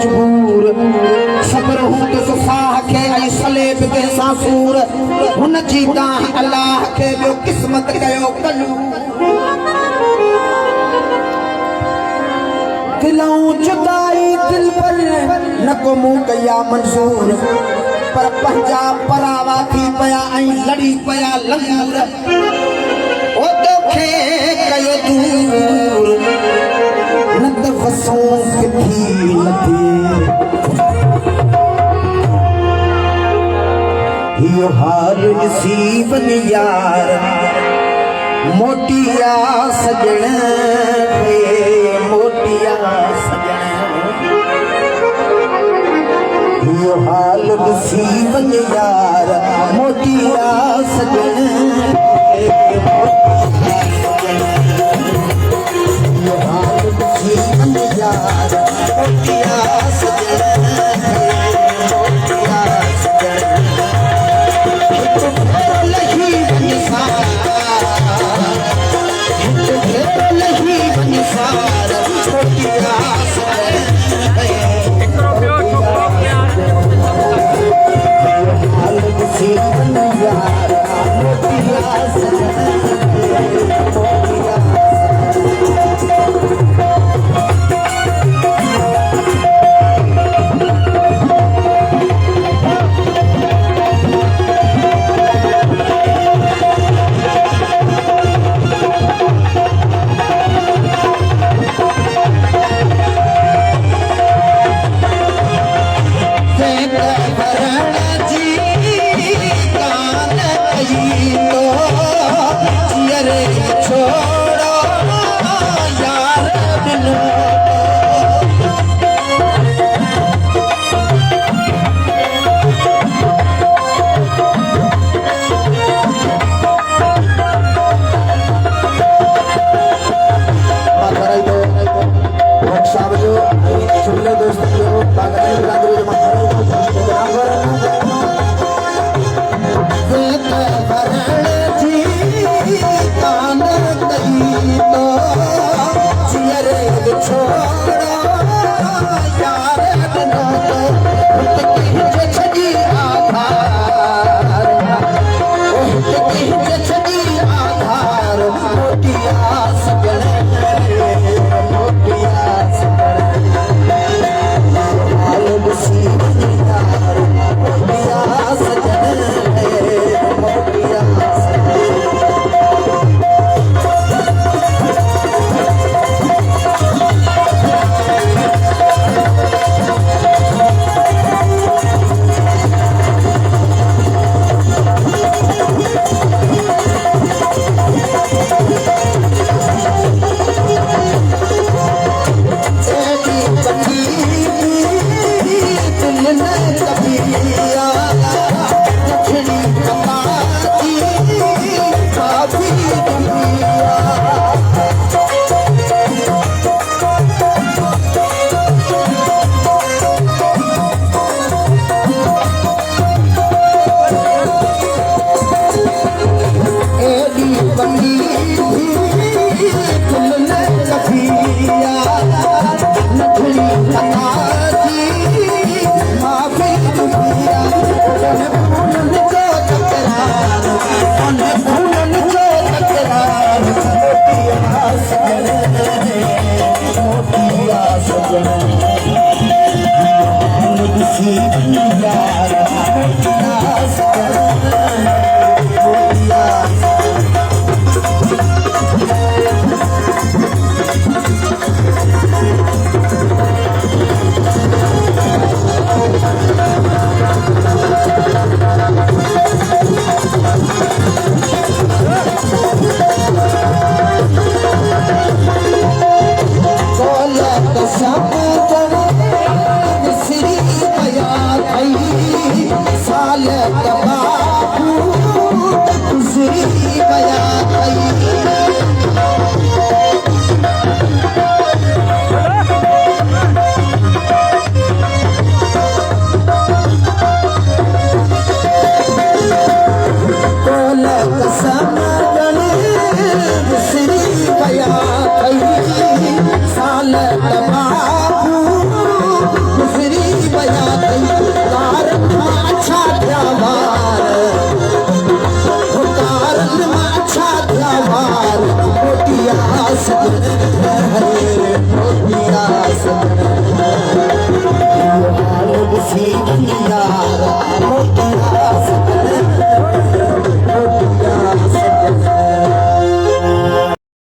मजबूर सबर हूं तो सफाह के आई सलेब के सासूर हुन जीता अल्लाह के जो किस्मत कयो कलू दिलों जुदाई दिल पर न को मुंह कया मंजूर पर पंजा परावा थी पया आई लड़ी पया लंगूर ओ तोखे कयो दूर न तफसों किथी लथी यो हाल नसीबन यार मोटिया सजण मोटिया सजण यो हाल नसीबन यार मोटिया सजण यो हाल नसीबन यार मोटिया सजण मोटिया सजण साल सी पिया